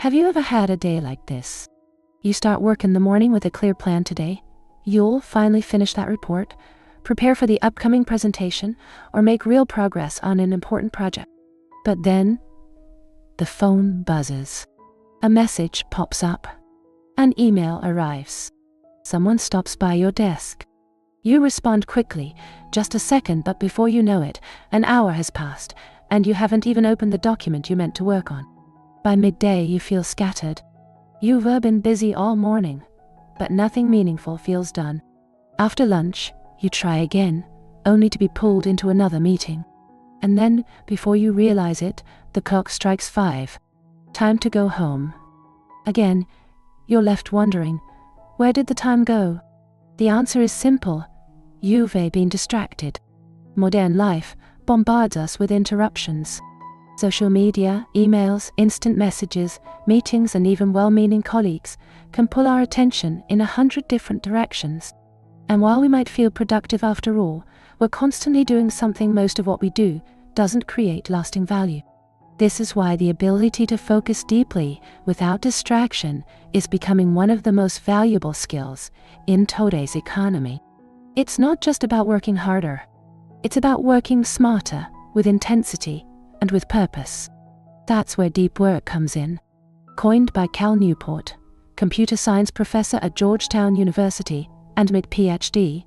Have you ever had a day like this? You start work in the morning with a clear plan today. You'll finally finish that report, prepare for the upcoming presentation, or make real progress on an important project. But then, the phone buzzes. A message pops up. An email arrives. Someone stops by your desk. You respond quickly, just a second, but before you know it, an hour has passed, and you haven't even opened the document you meant to work on. By midday, you feel scattered. You've been busy all morning, but nothing meaningful feels done. After lunch, you try again, only to be pulled into another meeting. And then, before you realize it, the clock strikes 5. Time to go home. Again, you're left wondering, where did the time go? The answer is simple. You've been distracted. Modern life bombards us with interruptions. Social media, emails, instant messages, meetings, and even well-meaning colleagues can pull our attention in 100 different directions. And while we might feel productive after all, we're constantly doing something. Most of what we do doesn't create lasting value. This is why the ability to focus deeply without distraction is becoming one of the most valuable skills in today's economy. It's not just about working harder. It's about working smarter, with intensity, and with purpose. That's where deep work comes in. Coined by Cal Newport, computer science professor at Georgetown University and mid-PhD,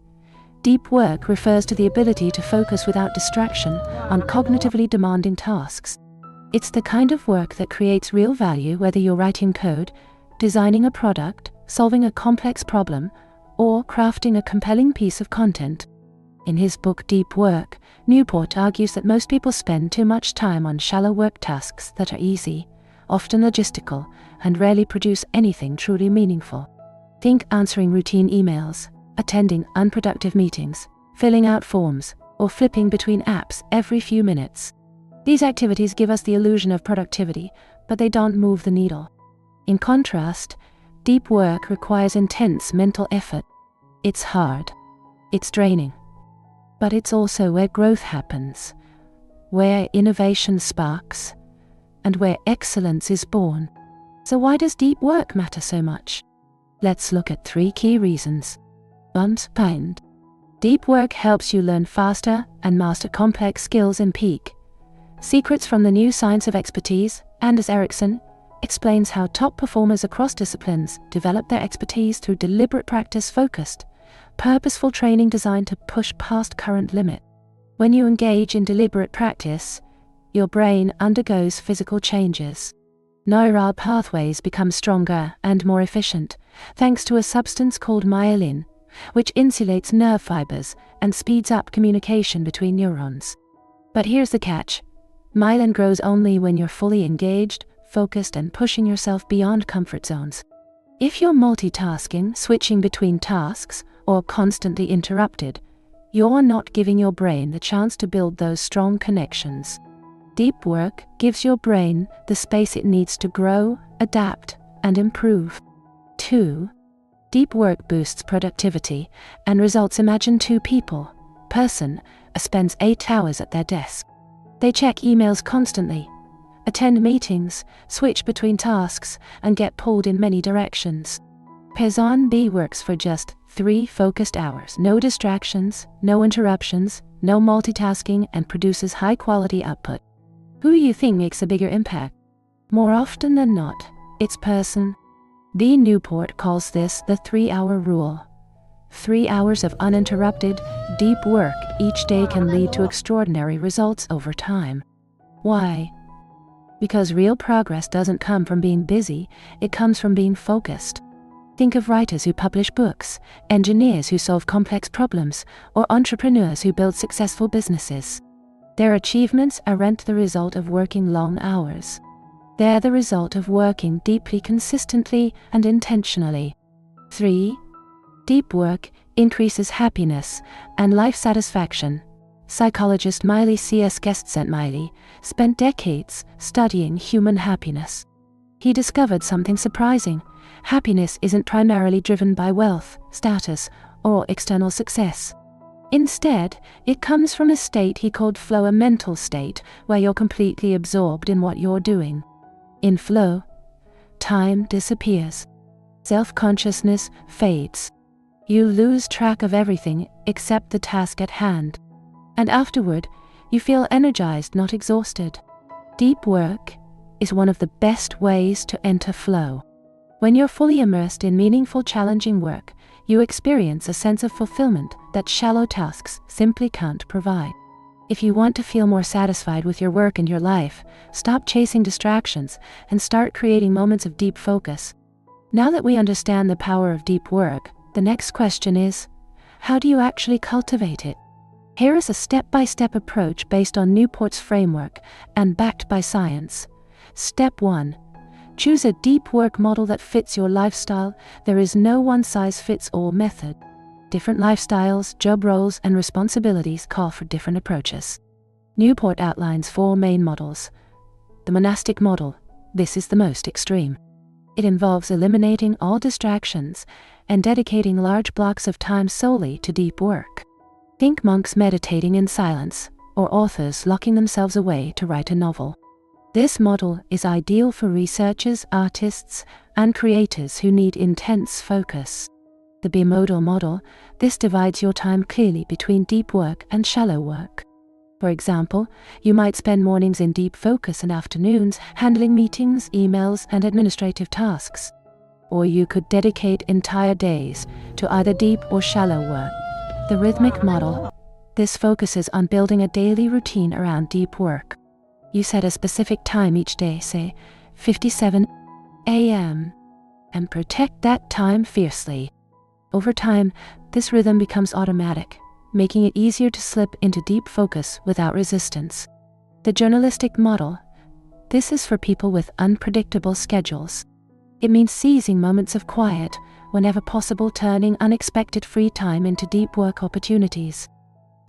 deep work refers to the ability to focus without distraction on cognitively demanding tasks. It's the kind of work that creates real value, whether you're writing code, designing a product, solving a complex problem, or crafting a compelling piece of content. In his book Deep Work, Newport argues that most people spend too much time on shallow work tasks that are easy, often logistical, and rarely produce anything truly meaningful. Think answering routine emails, attending unproductive meetings, filling out forms, or flipping between apps every few minutes. These activities give us the illusion of productivity, but they don't move the needle. In contrast, deep work requires intense mental effort. It's hard. It's draining. But it's also where growth happens, where innovation sparks, and where excellence is born. So why does deep work matter so much? Let's look at 3 key reasons. 1. Deep work helps you learn faster and master complex skills in peak. Secrets from the New Science of Expertise, Anders Ericsson, explains how top performers across disciplines develop their expertise through deliberate practice, focused, purposeful training designed to push past current limit. When you engage in deliberate practice, your brain undergoes physical changes. Neural pathways become stronger and more efficient, thanks to a substance called myelin, which insulates nerve fibers and speeds up communication between neurons. But here's the catch. Myelin grows only when you're fully engaged, focused, and pushing yourself beyond comfort zones. If you're multitasking, switching between tasks, or constantly interrupted, you're not giving your brain the chance to build those strong connections. Deep work gives your brain the space it needs to grow, adapt, and improve. 2. Deep work boosts productivity and results. Imagine 2 people. Person spends 8 hours at their desk. They check emails constantly, attend meetings, switch between tasks, and get pulled in many directions. Person B works for just 3 focused hours, no distractions, no interruptions, no multitasking, and produces high-quality output. Who do you think makes a bigger impact? More often than not, it's person B. Newport calls this the 3-hour rule. 3 hours of uninterrupted, deep work each day can lead to extraordinary results over time. Why? Because real progress doesn't come from being busy, it comes from being focused. Think of writers who publish books, engineers who solve complex problems, or entrepreneurs who build successful businesses. Their achievements aren't the result of working long hours. They're the result of working deeply, consistently, and intentionally. 3. Deep work increases happiness and life satisfaction. Psychologist Miley C.S. Miley spent decades studying human happiness. He discovered something surprising. Happiness isn't primarily driven by wealth, status, or external success. Instead, it comes from a state he called flow, a mental state where you're completely absorbed in what you're doing. In flow, time disappears. Self-consciousness fades. You lose track of everything except the task at hand. And afterward, you feel energized, not exhausted. Deep work is one of the best ways to enter flow. When you're fully immersed in meaningful, challenging work, you experience a sense of fulfillment that shallow tasks simply can't provide. If you want to feel more satisfied with your work and your life, stop chasing distractions and start creating moments of deep focus. Now that we understand the power of deep work, the next question is, how do you actually cultivate it? Here is a step-by-step approach based on Newport's framework and backed by science. Step 1. Choose a deep work model that fits your lifestyle. There is no one-size-fits-all method. Different lifestyles, job roles, and responsibilities call for different approaches. Newport outlines 4 main models. The monastic model. This is the most extreme. It involves eliminating all distractions and dedicating large blocks of time solely to deep work. Think monks meditating in silence, or authors locking themselves away to write a novel. This model is ideal for researchers, artists, and creators who need intense focus. The bimodal model, this divides your time clearly between deep work and shallow work. For example, you might spend mornings in deep focus and afternoons handling meetings, emails, and administrative tasks. Or you could dedicate entire days to either deep or shallow work. The rhythmic model, this focuses on building a daily routine around deep work. You set a specific time each day, say 57 a.m., and protect that time fiercely. Over time, this rhythm becomes automatic, making it easier to slip into deep focus without resistance. The journalistic model, this is for people with unpredictable schedules. It means seizing moments of quiet whenever possible, turning unexpected free time into deep work opportunities.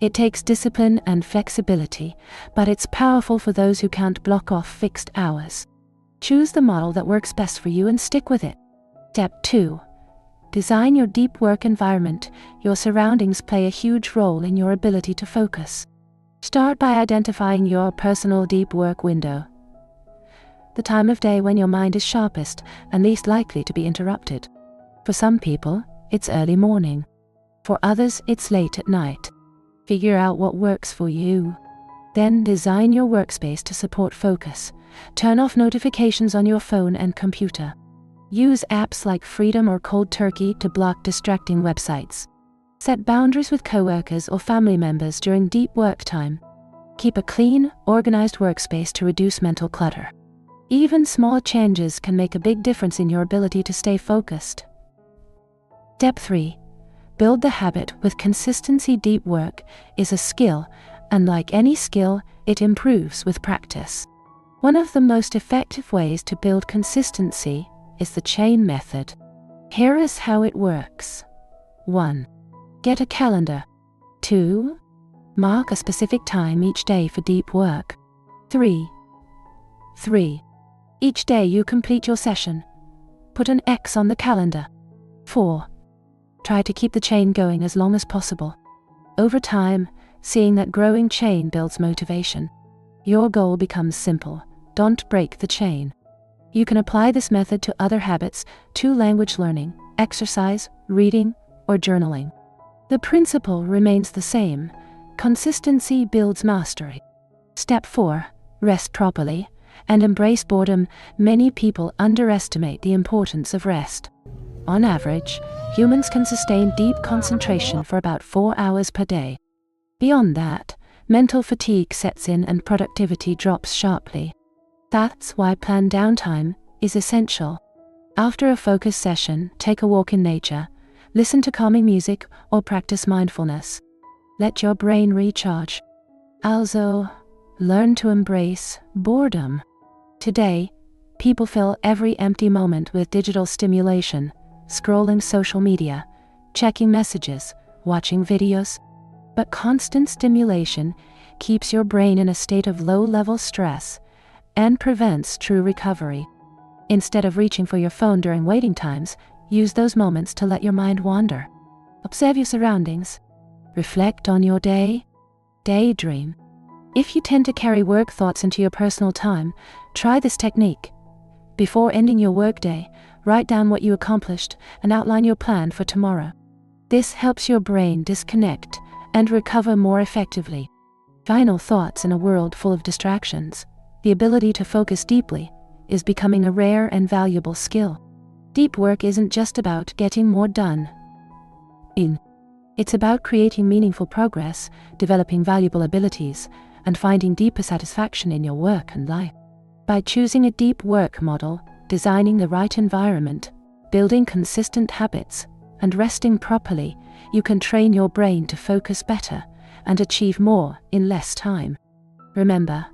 It takes discipline and flexibility, but it's powerful for those who can't block off fixed hours. Choose the model that works best for you and stick with it. Step 2. Design your deep work environment. Your surroundings play a huge role in your ability to focus. Start by identifying your personal deep work window, the time of day when your mind is sharpest and least likely to be interrupted. For some people, it's early morning. For others, it's late at night. Figure out what works for you. Then design your workspace to support focus. Turn off notifications on your phone and computer. Use apps like Freedom or Cold Turkey to block distracting websites. Set boundaries with coworkers or family members during deep work time. Keep a clean, organized workspace to reduce mental clutter. Even small changes can make a big difference in your ability to stay focused. Step 3. Build the habit with consistency. Deep work is a skill, and like any skill, it improves with practice. One of the most effective ways to build consistency is the chain method. Here is how it works. 1. Get a calendar. 2. Mark a specific time each day for deep work. 3. Each day you complete your session. Put an X on the calendar. 4. Try to keep the chain going as long as possible. Over time, seeing that growing chain builds motivation. Your goal becomes simple: don't break the chain. You can apply this method to other habits, to language learning, exercise, reading, or journaling. The principle remains the same: consistency builds mastery. Step 4. Rest properly and embrace boredom. Many people underestimate the importance of rest. On average, humans can sustain deep concentration for about 4 hours per day. Beyond that, mental fatigue sets in and productivity drops sharply. That's why planned downtime is essential. After a focus session, take a walk in nature, listen to calming music, or practice mindfulness. Let your brain recharge. Also, learn to embrace boredom. Today, people fill every empty moment with digital stimulation, scrolling social media, checking messages, watching videos. But constant stimulation keeps your brain in a state of low-level stress and prevents true recovery. Instead of reaching for your phone during waiting times, use those moments to let your mind wander. Observe your surroundings. Reflect on your day. Daydream. If you tend to carry work thoughts into your personal time, try this technique. Before ending your workday, write down what you accomplished and outline your plan for tomorrow. This helps your brain disconnect and recover more effectively. Final thoughts: in a world full of distractions, the ability to focus deeply is becoming a rare and valuable skill. Deep work isn't just about getting more done. It's about creating meaningful progress, developing valuable abilities, and finding deeper satisfaction in your work and life. By choosing a deep work model, designing the right environment, building consistent habits, and resting properly, you can train your brain to focus better and achieve more in less time. Remember,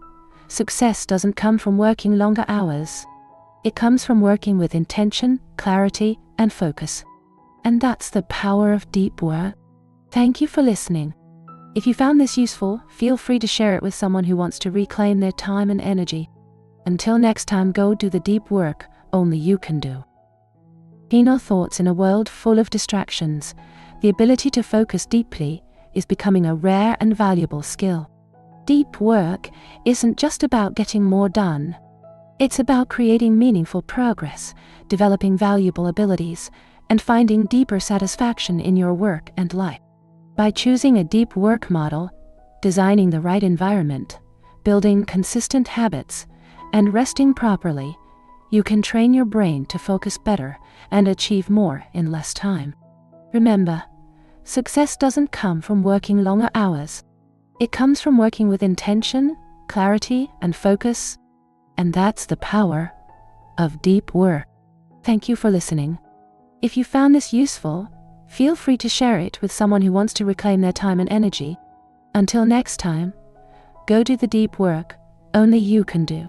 success doesn't come from working longer hours. It comes from working with intention, clarity, and focus. And that's the power of deep work. Thank you for listening. If you found this useful, feel free to share it with someone who wants to reclaim their time and energy. Until next time, go do the deep work only you can do. Final thoughts: in a world full of distractions, the ability to focus deeply is becoming a rare and valuable skill. Deep work isn't just about getting more done. It's about creating meaningful progress, developing valuable abilities, and finding deeper satisfaction in your work and life. By choosing a deep work model, designing the right environment, building consistent habits, and resting properly, you can train your brain to focus better and achieve more in less time. Remember, success doesn't come from working longer hours. It comes from working with intention, clarity, and focus. And that's the power of deep work. Thank you for listening. If you found this useful, feel free to share it with someone who wants to reclaim their time and energy. Until next time, go do the deep work only you can do.